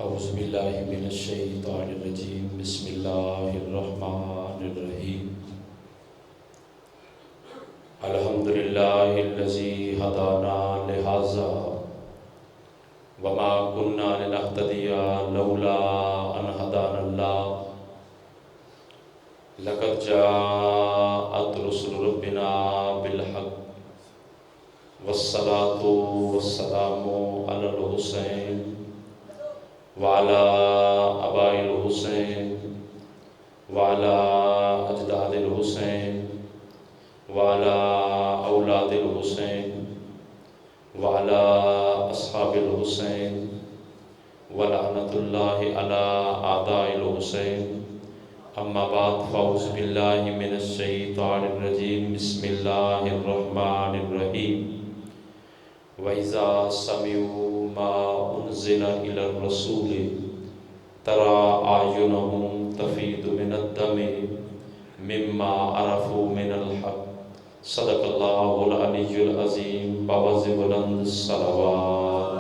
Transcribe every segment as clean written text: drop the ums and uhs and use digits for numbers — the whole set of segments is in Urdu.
اعوذ باللہ من الشیطان الرجیم بسم اللہ الرحمن الرحیم الحمدللہ الذی ہدانا لہذا وما كنا لنهتدی لولا ان ہدانا اللہ لقد جاءت رسل ربنا بالحق والصلاة والسلام علی الحسین وعلى آباء الحسین وعلى اجداد الحسین وعلى اولاد الحسین وعلى اصحاب الحسین ولعنۃ اللہ علی اعداء الحسین اما بعد فاعوذ باللہ من الشیطان الرجیم بسم اللہ الرحمن الرحیم وَإِذَا سَمِعُوا مَا أُنزِلَ إِلَى الرَّسُولِ تَرَى أَعْيُنَهُمْ تَفِيضُ مِنَ الدَّمْعِ مِمَّا عَرَفُوا مِنَ الْحَقِّ صدق اللہ العلی العظیم باوز بلند الصلوات۔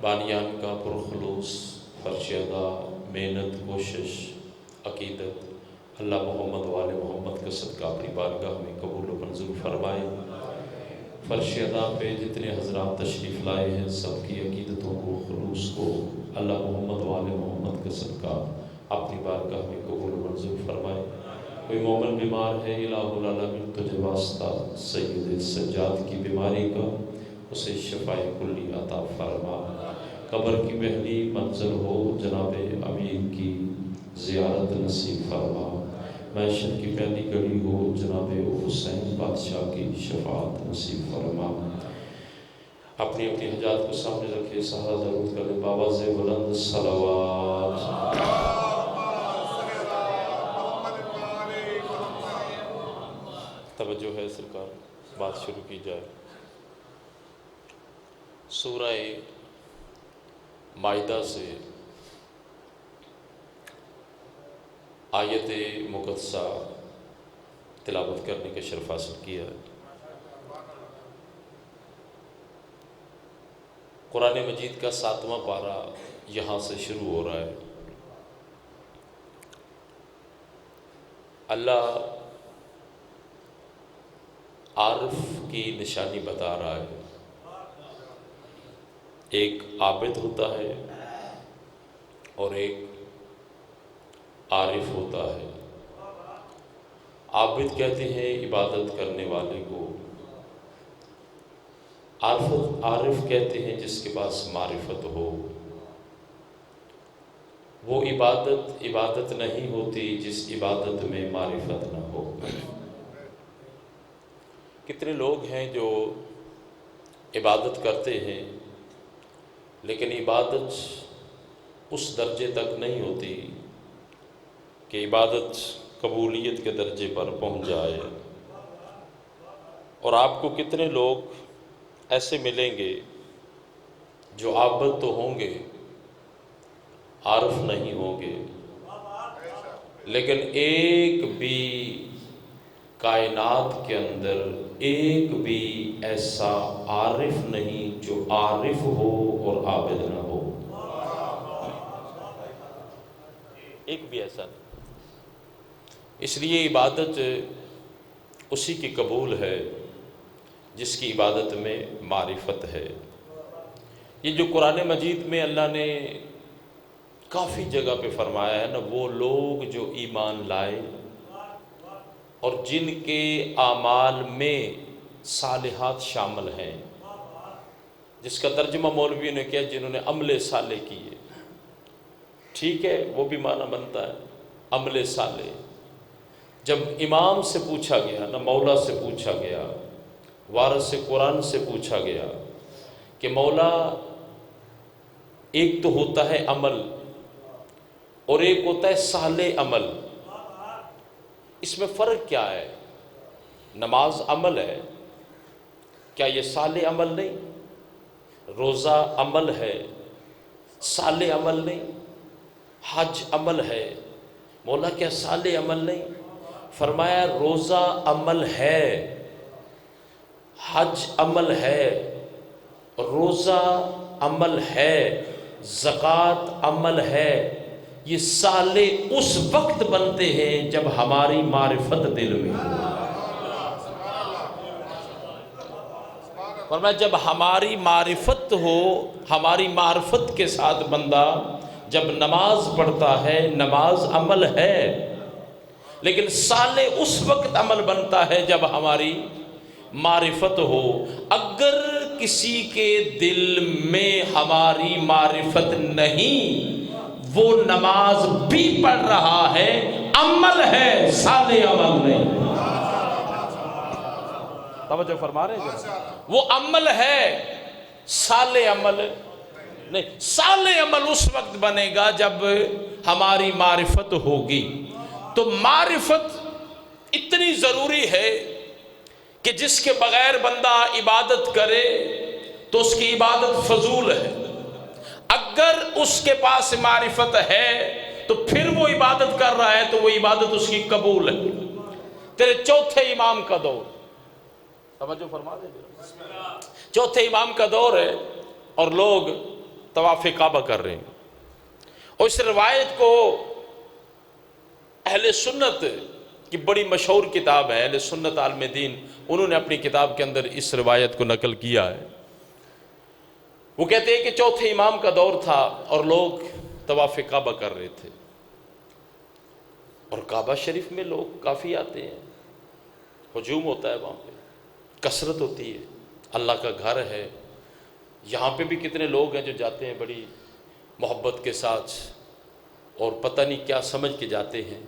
بانیان کا پرخلوص فرشیدہ محنت کوشش عقیدت اللہ محمد وآل محمد کا صدقہ اپنی بارگاہ میں قبول و منظور فرمائے۔ فرش ادا پہ جتنے حضرات تشریف لائے ہیں سب کی عقیدتوں کو خلوص کو اللہ محمد وآل محمد کا صدقہ اپنی بارگاہ میں قبول و منظور فرمائے۔ کوئی مومن بیمار ہے الہ العالمین تجھے واسطہ سید سجاد کی بیماری کا اسے شفاء کلی عطا فرما۔ قبر کی پہلی منزل ہو جناب امیر کی زیارت نصیب فرما۔ معیشت کی پہلی گھڑی ہو جناب حسین بادشاہ کی شفاعت نصیب فرما۔ اپنی اپنی حاجات کو سامنے رکھے سہرا درود کرے باوز بلند صلوات۔ توجہ ہے سرکار، بات شروع کی جائے۔ سورہ مائدہ سے آیت مقدسہ تلاوت کرنے کا شرف حاصل کیا ہے۔ قرآن مجید کا 7واں پارہ یہاں سے شروع ہو رہا ہے۔ اللہ عارف کی نشانی بتا رہا ہے۔ ایک عابد ہوتا ہے اور ایک عارف ہوتا ہے۔ عابد کہتے ہیں عبادت کرنے والے کو، عارف کہتے ہیں جس کے پاس معرفت ہو۔ وہ عبادت نہیں ہوتی جس عبادت میں معرفت نہ ہو۔ کتنے لوگ ہیں جو عبادت کرتے ہیں لیکن عبادت اس درجے تک نہیں ہوتی کہ عبادت قبولیت کے درجے پر پہنچ جائے۔ اور آپ کو کتنے لوگ ایسے ملیں گے جو عابد تو ہوں گے عارف نہیں ہوں گے، لیکن ایک بھی کائنات کے اندر ایک بھی ایسا عارف نہیں جو عارف ہو اور عابد نہ ہو۔ ایک بھی ایسا نہیں۔ اس لیے عبادت اسی کی قبول ہے جس کی عبادت میں معرفت ہے۔ یہ جو قرآن مجید میں اللہ نے کافی جگہ پہ فرمایا ہے نا، وہ لوگ جو ایمان لائے اور جن کے اعمال میں صالحات شامل ہیں، جس کا ترجمہ مولویوں نے کیا جنہوں نے عمل صالح کیے۔ ٹھیک ہے، وہ بھی معنی بنتا ہے عمل صالح۔ جب امام سے پوچھا گیا نا، مولا سے پوچھا گیا، وارث قرآن سے پوچھا گیا کہ مولا ایک تو ہوتا ہے عمل اور ایک ہوتا ہے صالح عمل، اس میں فرق کیا ہے؟ نماز عمل ہے، کیا یہ صالح عمل نہیں؟ روزہ عمل ہے، صالح عمل نہیں؟ حج عمل ہے، مولا کیا صالح عمل نہیں؟ فرمایا روزہ عمل ہے، حج عمل ہے، روزہ عمل ہے، زکوٰۃ عمل ہے، یہ سالے اس وقت بنتے ہیں جب ہماری معرفت دل میں ہو۔ فرمایا جب ہماری معرفت ہو، ہماری معرفت کے ساتھ بندہ جب نماز پڑھتا ہے، نماز عمل ہے، لیکن سالے اس وقت عمل بنتا ہے جب ہماری معرفت ہو۔ اگر کسی کے دل میں ہماری معرفت نہیں، وہ نماز بھی پڑھ رہا ہے، عمل ہے، سالے عمل نہیں۔ توجہ فرما رہے ہیں؟ وہ عمل ہے، سالے عمل نہیں۔ سالے عمل اس وقت بنے گا جب ہماری معرفت ہوگی۔ تو معرفت اتنی ضروری ہے کہ جس کے بغیر بندہ عبادت کرے تو اس کی عبادت فضول ہے۔ اگر اس کے پاس معرفت ہے تو پھر وہ عبادت کر رہا ہے تو وہ عبادت اس کی قبول ہے۔ تیرے چوتھے امام کا دور، توجہ فرما دے، چوتھے امام کا دور ہے اور لوگ طواف کعبہ کر رہے ہیں۔ اور اس روایت کو اہل سنت کی بڑی مشہور کتاب ہے، اہل سنت عالم دین، انہوں نے اپنی کتاب کے اندر اس روایت کو نقل کیا ہے۔ وہ کہتے ہیں کہ چوتھے امام کا دور تھا اور لوگ طواف کعبہ کر رہے تھے، اور کعبہ شریف میں لوگ کافی آتے ہیں، ہجوم ہوتا ہے، وہاں پہ کثرت ہوتی ہے، اللہ کا گھر ہے۔ یہاں پہ بھی کتنے لوگ ہیں جو جاتے ہیں بڑی محبت کے ساتھ، اور پتہ نہیں کیا سمجھ کے جاتے ہیں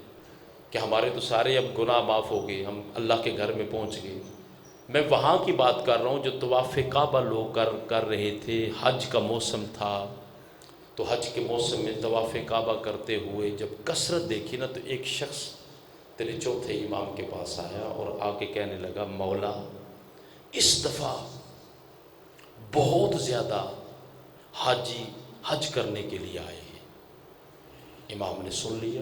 کہ ہمارے تو سارے اب گناہ معاف ہو گئے، ہم اللہ کے گھر میں پہنچ گئے۔ میں وہاں کی بات کر رہا ہوں جو طواف کعبہ لوگ کر رہے تھے۔ حج کا موسم تھا تو حج کے موسم میں طواف کعبہ کرتے ہوئے جب کثرت دیکھی نا، تو ایک شخص تیرے چوتھے امام کے پاس آیا اور آ کے کہنے لگا، مولا اس دفعہ بہت زیادہ حاجی حج کرنے کے لیے آئے ہیں۔ امام نے سن لیا،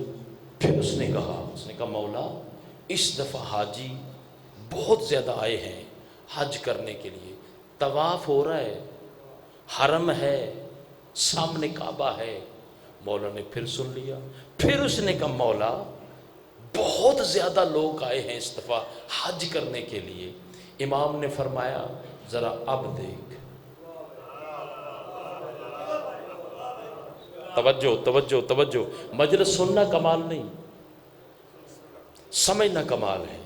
پھر اس نے کہا مولا اس دفعہ حاجی بہت زیادہ آئے ہیں حج کرنے کے لیے، طواف ہو رہا ہے، حرم ہے، سامنے کعبہ ہے۔ مولا نے پھر سن لیا، پھر اس نے کہا مولا بہت زیادہ لوگ آئے ہیں اس دفعہ حج کرنے کے لیے۔ امام نے فرمایا ذرا اب دیکھ، توجہ توجہ توجہ، مجلس سننا کمال نہیں، سمجھنا کمال ہے۔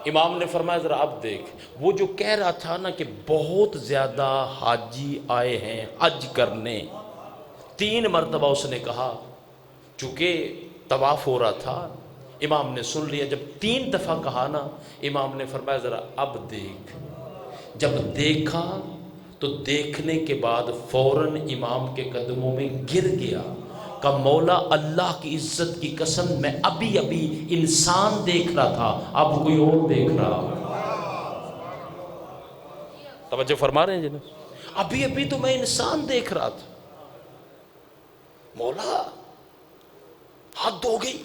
امام نے فرمایا ذرا اب دیکھ، وہ جو کہہ رہا تھا نا کہ بہت زیادہ حاجی آئے ہیں حج کرنے، 3 مرتبہ اس نے کہا، چونکہ طواف ہو رہا تھا، امام نے سن لیا۔ جب 3 دفعہ کہا نا، امام نے فرمایا ذرا اب دیکھ۔ جب دیکھا تو دیکھنے کے بعد فوراً امام کے قدموں میں گر گیا، کہ مولا اللہ کی عزت کی قسم، میں ابھی انسان دیکھ رہا تھا، اب کوئی اور دیکھ رہا۔ توجہ فرما رہے ہیں جناب؟ ابھی تو میں انسان دیکھ رہا تھا، مولا حد ہو گئی۔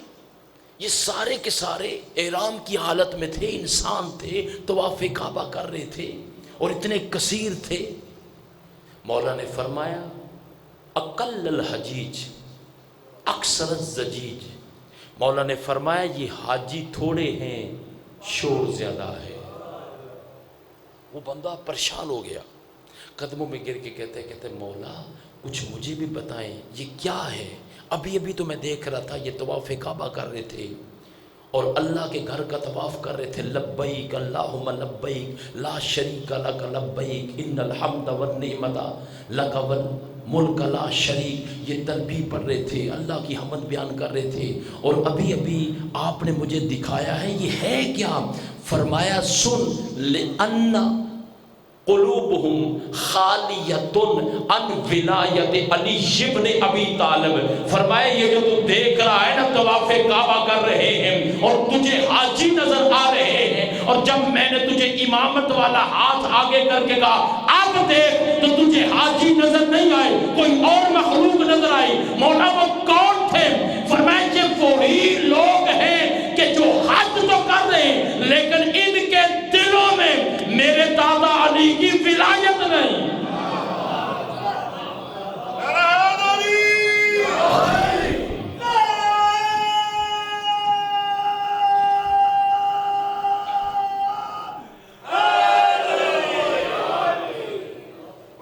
یہ سارے کے سارے احرام کی حالت میں تھے، انسان تھے، طواف کعبہ کر رہے تھے اور اتنے کثیر تھے۔ مولا نے فرمایا اقل الحجیج اکثر الزجیج، مولا نے فرمایا یہ حاجی تھوڑے ہیں، شور زیادہ ہے۔ وہ بندہ پریشان ہو گیا، قدموں میں گر کے کہتے مولا کچھ مجھے بھی بتائیں، یہ کیا ہے؟ ابھی تو میں دیکھ رہا تھا یہ طواف کعبہ کر رہے تھے اور اللہ کے گھر کا طواف کر رہے تھے، لبیک اللہم لبیک لا شریک لک لبیک ان الحمد والنعمت لک والملک لا شریک، یہ تلبیہ پڑھ رہے تھے، اللہ کی حمد بیان کر رہے تھے، اور ابھی آپ نے مجھے دکھایا ہے، یہ ہے کیا؟ فرمایا سن، لِأَنَّ قلوبہم خالیۃ عن ولایت علی ابن ابی طالب، فرمایا یہ جو تو دیکھ رہا ہے نا طواف کعبہ کر رہے ہیں اور تجھے حاجی نظر آ رہے ہیں، اور جب میں نے تجھے امامت والا ہاتھ آگے کر کے کہا اب دیکھ، تو تجھے حاجی نظر نہیں آئے، کوئی اور مخلوق نظر آئی۔ مولا وہ کون تھے؟ فرمایا یہ وہی لوگ ہیں کہ جو حج تو کر رہے ہیں لیکن ان کے دلوں میں میرے دادا ولایت نہیں۔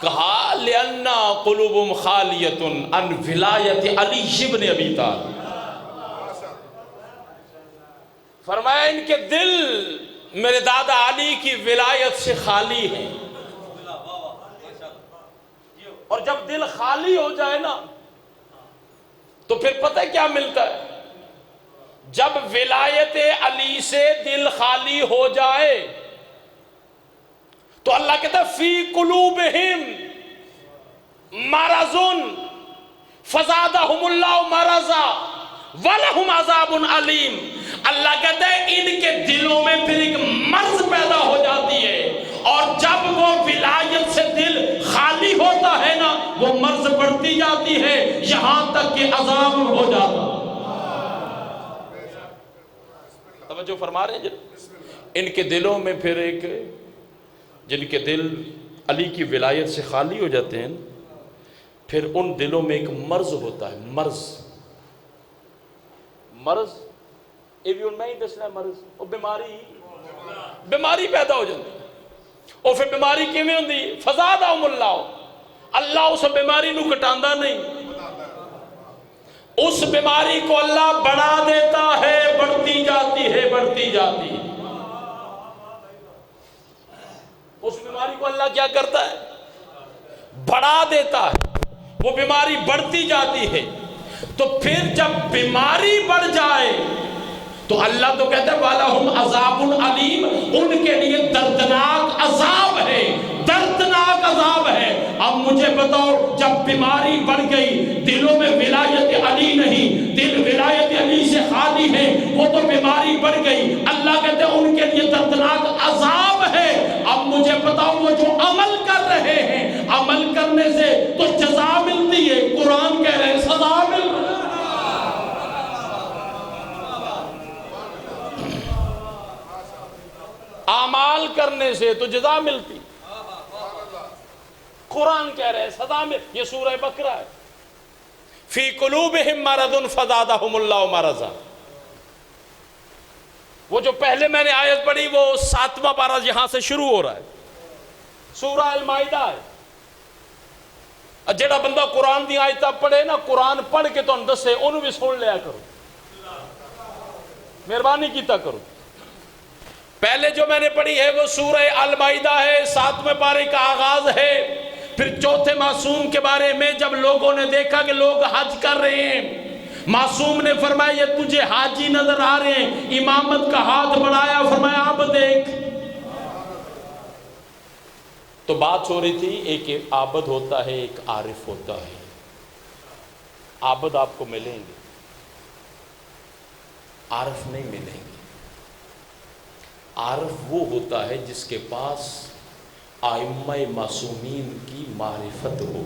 کہا لِأَنَّا قُلُوبُهُمْ خَالِيَةٌ عَنْ وِلَایَةِ عَلِيِّ بْنِ أَبِي طالب، فرمایا ان کے دل میرے دادا علی کی ولایت سے خالی ہیں۔ اور جب دل خالی ہو جائے نا تو پھر پتہ کیا ملتا ہے؟ جب ولایت علی سے دل خالی ہو جائے تو اللہ کہتا ہے فی قلوبہم مرض فزادہم اللہ مرضا وَلَهُمْ عَذَابٌ عَلِيمٌ۔ اللہ کہتا ہے ان کے دلوں میں پھر ایک مرض پیدا ہو جاتی ہے، اور جب وہ ولایت سے دل خالی ہوتا ہے نا وہ مرض بڑھتی جاتی ہے یہاں تک کہ عذاب ہو جاتا۔ توجہ فرما رہے ہیں ان کے دلوں میں پھر ایک، جن کے دل علی کی ولایت سے خالی ہو جاتے ہیں پھر ان دلوں میں ایک مرض ہوتا ہے۔ مرض یہ بھی ان میں ہی دسنا ہے مرض، وہ بیماری پیدا ہو جاتی ہے۔ اور پھر بیماری کیویں ہوندی؟ فزادہم اللہ، اللہ اس بیماری نو کٹاندا نہیں، اس بیماری کو اللہ بڑھا دیتا ہے، بڑھتی جاتی ہے۔ اس بیماری کو اللہ کیا کرتا ہے؟ بڑھا دیتا ہے، وہ بیماری بڑھتی جاتی ہے۔ تو پھر جب بیماری بڑھ جائے تو اللہ تو کہتا ہے وَلَهُمْ عَذَابٌ عَلِيمٌ، ان کے لیے دردناک عذاب ہے، دردناک عذاب ہے۔ اب مجھے بتاؤ جب بیماری بڑھ گئی، دلوں میں ولایت علی نہیں، دل ولایت علی سے خالی ہے، وہ تو بیماری بڑھ گئی، اللہ کہتے ہیں ان کے لیے دردناک عذاب ہے۔ اب مجھے بتاؤ وہ جو عمل کر رہے ہیں، عمل کرنے سے تو جزا ملتی ہے، قرآن کہہ رہے ہیں سزا مل رہی ہے۔ اعمال کرنے سے تو جزا ملتی، قرآن کہہ رہے ہیں سزا میں۔ یہ سورہ بقرہ ہے، فی قلوبہم مرض فزادہم اللہ مرضا۔ وہ جو پہلے میں نے آیت پڑھی وہ 7واں پارہ یہاں سے شروع ہو رہا ہے، سورہ المائدہ ہے۔ جیڑا بندہ قرآن دی آیتہ پڑھے نا، قرآن پڑھ کے تو اندر سے انہوں بھی سن لیا کرو، مہربانی کیتا کرو۔ پہلے جو میں نے پڑھی ہے وہ سورہ المائدہ ہے، 7ویں پارے کا آغاز ہے۔ پھر چوتھے معصوم کے بارے میں جب لوگوں نے دیکھا کہ لوگ حج کر رہے ہیں، معصوم نے فرمایا یہ تجھے حاجی نظر آ رہے ہیں، امامت کا ہاتھ بڑھایا، فرمایا اب دیکھ۔ تو بات ہو رہی تھی ایک عابد ہوتا ہے، ایک عارف ہوتا ہے۔ عابد آپ کو ملیں گے، عارف نہیں ملیں گے۔ عارف وہ ہوتا ہے جس کے پاس ائمہ معصومین کی معرفت ہو،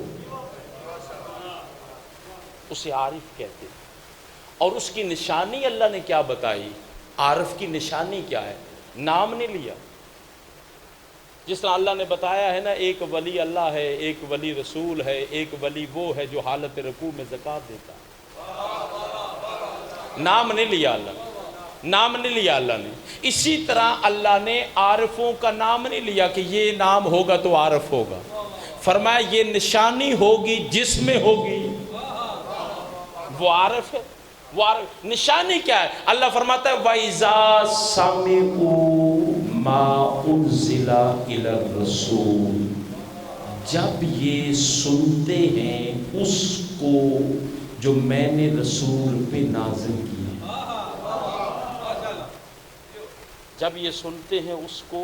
اسے عارف کہتے ہیں۔ اور اس کی نشانی اللہ نے کیا بتائی؟ عارف کی نشانی کیا ہے؟ نام نہیں لیا، جس طرح اللہ نے بتایا ہے نا ایک ولی اللہ ہے، ایک ولی رسول ہے، ایک ولی وہ ہے جو حالت رکوع میں زکوٰۃ دیتا ہے۔ نام نہیں لیا اللہ نے، نام نہیں لیا اللہ نے۔ اسی طرح اللہ نے عارفوں کا نام نہیں لیا کہ یہ نام ہوگا تو عارف ہوگا، فرمایا یہ نشانی ہوگی جس میں ہوگی وہ عارف ہے۔ وہ عارف نشانی کیا ہے؟ اللہ فرماتا ہے وَإِذَا سَمِعُوا مَا أُنزِلَ إِلَى الرَّسُولِ، جب یہ سنتے ہیں اس کو جو میں نے رسول پہ نازل کیا، جب یہ سنتے ہیں اس کو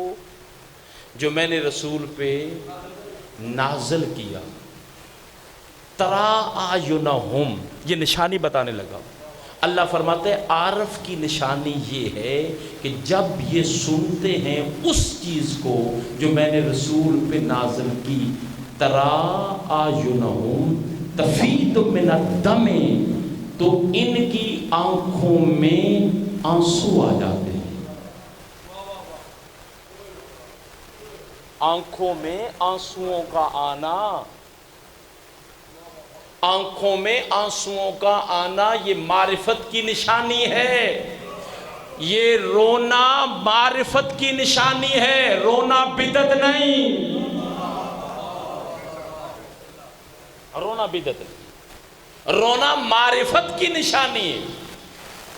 جو میں نے رسول پہ نازل کیا، ترا اعینہم، یہ نشانی بتانے لگا۔ اللہ فرماتے ہیں عارف کی نشانی یہ ہے کہ جب یہ سنتے ہیں اس چیز کو جو میں نے رسول پہ نازل کی، ترا اعینہم تفیض من الدم، تو ان کی آنکھوں میں آنسو آ جاتے ہیں۔ آنکھوں میں آنسوؤں کا آنا، آنکھوں میں آنسوؤں کا آنا یہ معرفت کی نشانی ہے، یہ رونا معرفت کی نشانی ہے، رونا بدعت نہیں، رونا بدعت نہیں، رونا معرفت کی نشانی ہے۔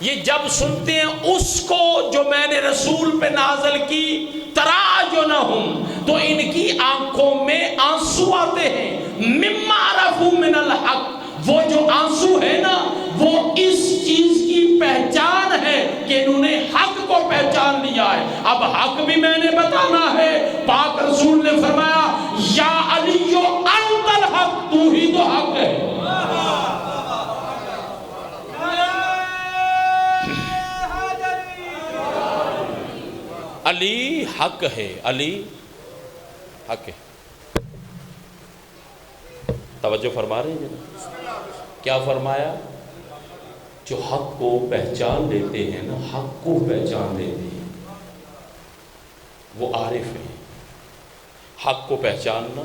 یہ جب سنتے ہیں اس کو جو میں نے رسول پہ نازل کی تراجنہم، تو ان کی آنکھوں میں آنسو آتے ہیں، مما عرفوا من الحق، وہ جو آنسو ہے نا وہ اس چیز کی پہچان ہے کہ انہوں نے حق کو پہچان لیا ہے۔ اب حق بھی میں نے بتانا ہے، پاک رسول نے فرمایا یا علیو انت الحق، تو ہی تو حق ہے۔ علی حق ہے، علی حق ہے۔ توجہ فرما رہے ہیں جناب؟ کیا فرمایا؟ جو حق کو پہچان لیتے ہیں نا، حق کو پہچان لیتے ہیں، وہ عارف ہیں۔ حق کو پہچاننا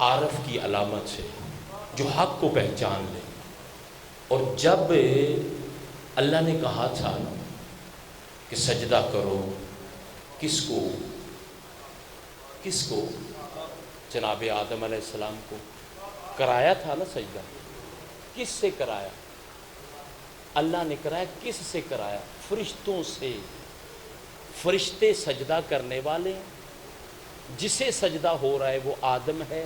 عارف کی علامت ہے، جو حق کو پہچان لے۔ اور جب اللہ نے کہا تھا نا کہ سجدہ کرو، کس کو؟ کس کو؟ جناب آدم علیہ السلام کو کرایا تھا نا سجدہ، کس سے کرایا؟ اللہ نے کرایا۔ کس سے کرایا؟ فرشتوں سے۔ فرشتے سجدہ کرنے والے ہیں، جسے سجدہ ہو رہا ہے وہ آدم ہے۔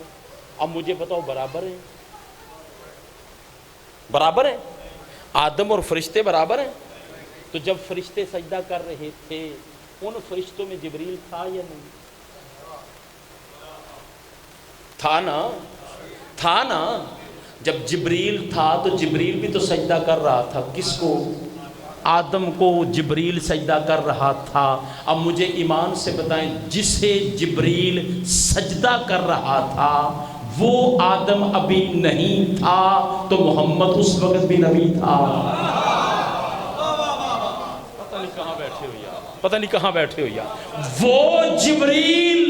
اب مجھے بتاؤ برابر ہیں؟ برابر ہیں؟ آدم اور فرشتے برابر ہیں؟ تو جب فرشتے سجدہ کر رہے تھے ان فرشتوں میں جبریل تھا یا نہیں؟ تھا نا؟ تھا نا؟ جب جبریل تھا تو جبریل بھی تو سجدہ کر رہا تھا، کس کو؟ آدم کو جبریل سجدہ کر رہا تھا۔ اب مجھے ایمان سے بتائیں، جسے جبریل سجدہ کر رہا تھا وہ آدم ابھی نہیں تھا تو محمد اس وقت بھی نبی تھا۔ پتہ نہیں کہاں بیٹھے ہو یار۔ وہ جبریل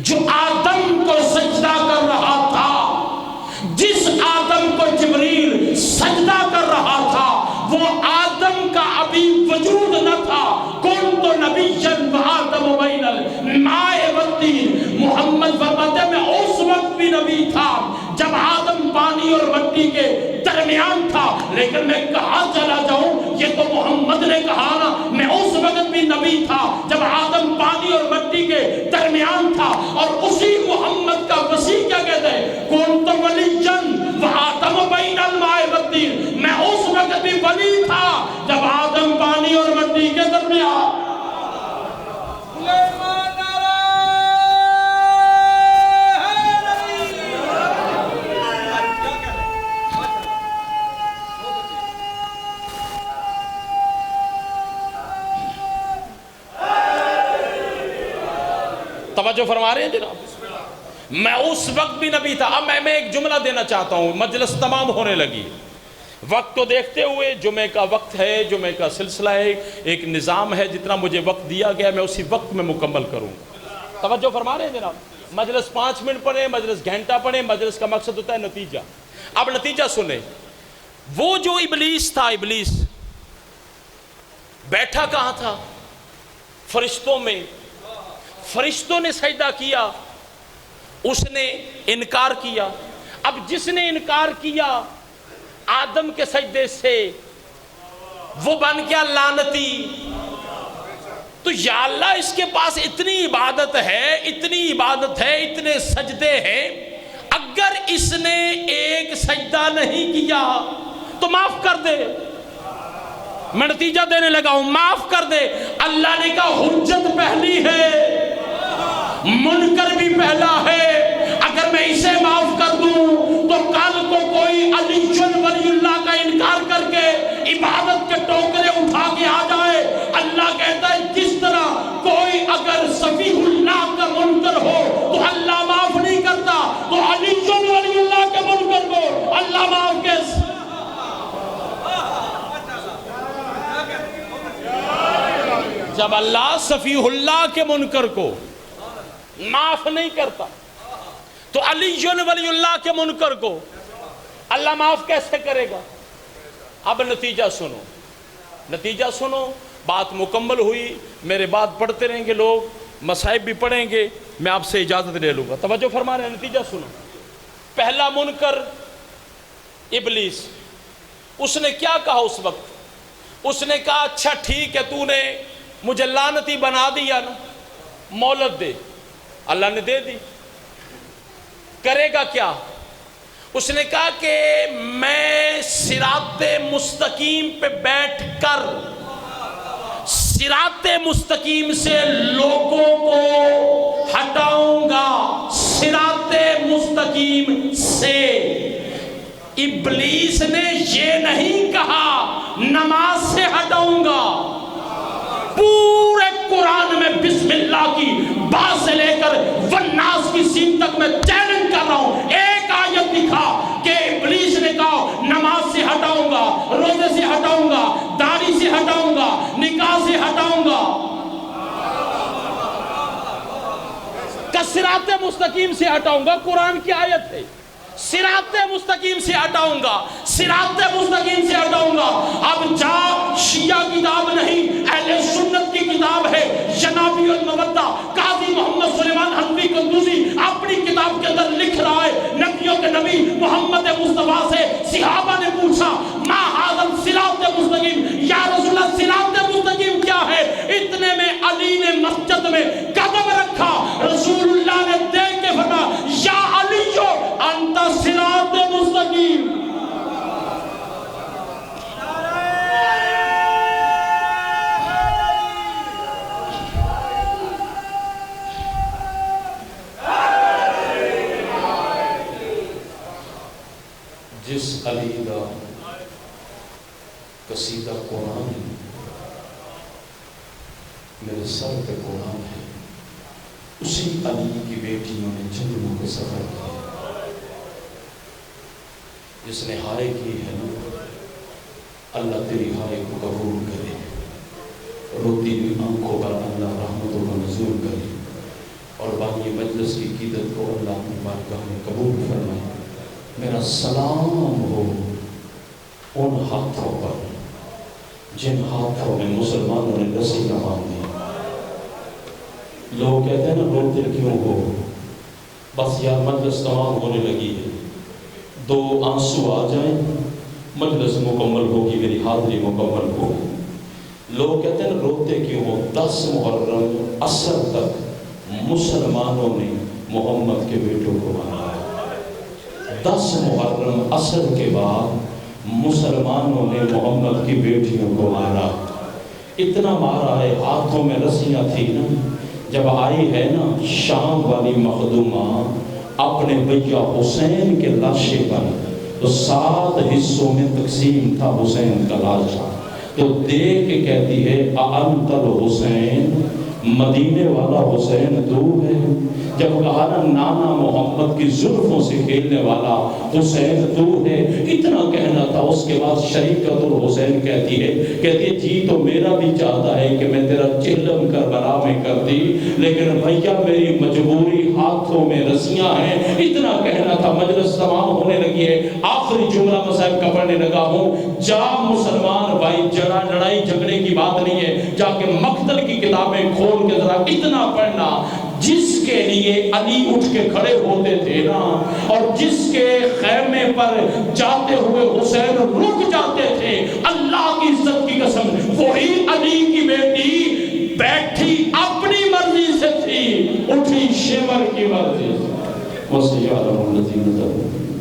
جو آدم کو سجدہ کر رہا تھا، جس آدم کو جبریل سجدہ کر رہا تھا وہ آدم کا ابھی وجود نہ تھا۔ کنت نبیا وآدم بین الماء والطین، محمد فرماتے ہیں میں اس وقت بھی نبی تھا جب آدم پانی اور مٹی کے درمیان تھا، لیکن میں کہاں چلا جاؤں؟ یہ تو محمد نے کہا نا، میں اس وقت بھی نبی تھا جب آدم پانی اور مٹی کے درمیان تھا۔ اور اسی محمد کا وسیع کیا کہتے ہیں؟ کنت ولیا وآدم بین الماء والطین، میں اس وقت بھی ولی تھا جب آدم پانی اور مٹی کے درمیان۔ توجہ فرما رہے ہیں جناب؟ میں اس وقت بھی نبی تھا۔ اب میں ایک جملہ دینا چاہتا ہوں، مجلس تمام ہونے لگی، وقت کو دیکھتے ہوئے جمعے کا وقت ہے، جمعے کا سلسلہ ہے، ایک نظام ہے، جتنا مجھے وقت دیا گیا میں اسی وقت میں مکمل کروں۔ توجہ فرما رہے ہیں جناب؟ مجلس 5 منٹ پڑھیں، مجلس گھنٹہ پڑھیں، مجلس کا مقصد ہوتا ہے نتیجہ۔ اب نتیجہ سنیں، وہ جو ابلیس تھا، ابلیس بیٹھا کہاں تھا؟ فرشتوں میں۔ فرشتوں نے سجدہ کیا، اس نے انکار کیا۔ اب جس نے انکار کیا آدم کے سجدے سے وہ بن گیا لعنتی۔ تو یا اللہ اس کے پاس اتنی عبادت ہے، اتنی عبادت ہے، اتنے سجدے ہیں، اگر اس نے ایک سجدہ نہیں کیا تو معاف کر دے۔ میں نتیجہ دینے لگا ہوں، معاف کر دے۔ اللہ نے کہا حجت پہلی ہے، منکر بھی پہلا ہے، اگر میں اسے معاف کر دوں تو کل کو کوئی علی ولی اللہ کا انکار کر کے عبادت کے ٹوکرے اٹھا کے آ جائے۔ اللہ کہتا ہے جس طرح کوئی اگر صفیح اللہ کا منکر ہو تو اللہ معاف نہیں کرتا، تو علی ولی اللہ کے منکر کو اللہ معاف کیسے؟ جب اللہ صفیح اللہ کے منکر کو معاف نہیں کرتا. تو علی ولی اللہ کے منکر کو اللہ معاف کیسے کرے گا؟ اب نتیجہ سنو، نتیجہ سنو. بات مکمل ہوئی، میرے بعد پڑھتے رہیں گے لوگ، مصائب بھی پڑھیں گے، میں آپ سے اجازت لے لوں گا. توجہ فرما رہے ہیں، نتیجہ سنو. پہلا منکر ابلیس، اس نے کیا کہا اس وقت؟ اس نے کہا اچھا ٹھیک ہے، تو نے مجھے لعنتی بنا دیا نا، مہلت دے. اللہ نے دے دی. کرے گا کیا؟ اس نے کہا کہ میں صراط مستقیم پہ بیٹھ کر صراط مستقیم سے لوگوں کو ہٹاؤں گا. صراط مستقیم سے. ابلیس نے یہ نہیں کہا نماز سے ہٹاؤں گا. پورے قرآن میں بسم اللہ کی بات سے لے کر والناس کی سین تک میں چیلنج کر رہا ہوں، ایک آیت دکھا کہ ابلیس نے کہا نماز سے ہٹاؤں گا، روزے سے ہٹاؤں گا، داڑھی سے ہٹاؤں گا، نکاح سے ہٹاؤں گا. صراط مستقیم سے ہٹاؤں گا، قرآن کی آیت ہے. صراط مستقیم سے ہٹاؤں گا، صراط مستقیم سے ہٹاؤں گا. اب جا شیعہ کتاب نہیں، اہل سنت کی کتاب ہے، جنابی المودہ. قاضی محمد سلیمان حنفی قندوزی اپنی کتاب کے اندر لکھ رہا ہے، نبیوں کے نبی محمد مصطفیٰ سے صحابہ نے پوچھا ما ھذا الصراط مستقیم، یا رسول اللہ صراط مستقیم کیا ہے؟ اتنے میں علی نے مسجد میں قدم رکھا، رسول اللہ نے دیکھ کے فرمایا یا علیو انت صراط مستقیم. جس علی دا قصیدہ قرآن ہے، میرے سر پہ قرآن ہے، اسی علی کی بیٹیوں نے جنگلوں کو سفر کیا. جس نے ہائے کی ہے نا، اللہ تیری ہائے کو قبول کرے. روتی ہوئی آنکھوں پر اللہ رحمتوں کا نزول کرے، اور بانی مجلس کی عقیدت کو اللہ کی بارگاہ میں قبول فرمائے. میرا سلام ہو ان ہاتھوں پر جن ہاتھوں میں مسلمانوں نے رسیاں باندھی. لوگ کہتے ہیں نا روتے کیوں ہو؟ بس یار مجلس تمام ہونے لگی ہے، 2 آنسو آ جائیں مجلس مکمل ہوگی، میری حاضری مکمل ہوگی. لوگ کہتے ہیں نا روتے کیوں ہو؟ 10 محرم عصر تک مسلمانوں نے محمد کے بیٹوں کو مارا. 10 محرم عصر کے بعد مسلمانوں نے محمد کی بیٹیوں کو مارا. اتنا مارا ہے، ہاتھوں میں رسیاں تھی نا. جب آئی ہے نا شام والی مخدومہ اپنے بھیا حسین کے لاشے پر، تو 7 حصوں میں تقسیم تھا حسین کا لاشا. تو دیکھ کے کہتی ہے انت الحسین، مدینے والا حسین تو ہے. جب کہا نا نانا محمد کی زلفوں سے کھیلنے والا حسین تو ہے، اتنا کہنا تھا. اس کے بعد شریکت الحسین کہتی ہے جی تو میرا بھی چاہتا ہے کہ میں تیرا چہلم کربلا میں کرتی، لیکن بھیا میری مجبوری، ہاتھوں میں رسیاں ہیں. اتنا کہنا تھا. مجلس تمام ہونے لگی ہے، آخری جملہ مصائب کا پڑھنے لگا ہوں. جا مسلمان بھائی، لڑائی جھگڑے کی بات نہیں ہے، جا کے مقتل کی کتابیں کھول کے ذرا اتنا پڑھنا. جس کے لیے علی اٹھ کے کھڑے ہوتے تھے نا، اور جس کے خیمے پر جاتے ہوئے حسین رک جاتے تھے، اللہ کی عزت کی قسم وہی علی کی بیٹی بیٹھی اپنی مرضی سے تھی، اٹھی شیور کی مرضی سے. وَسَيَعْلَمُ الَّذِينَ ظَلَمُوا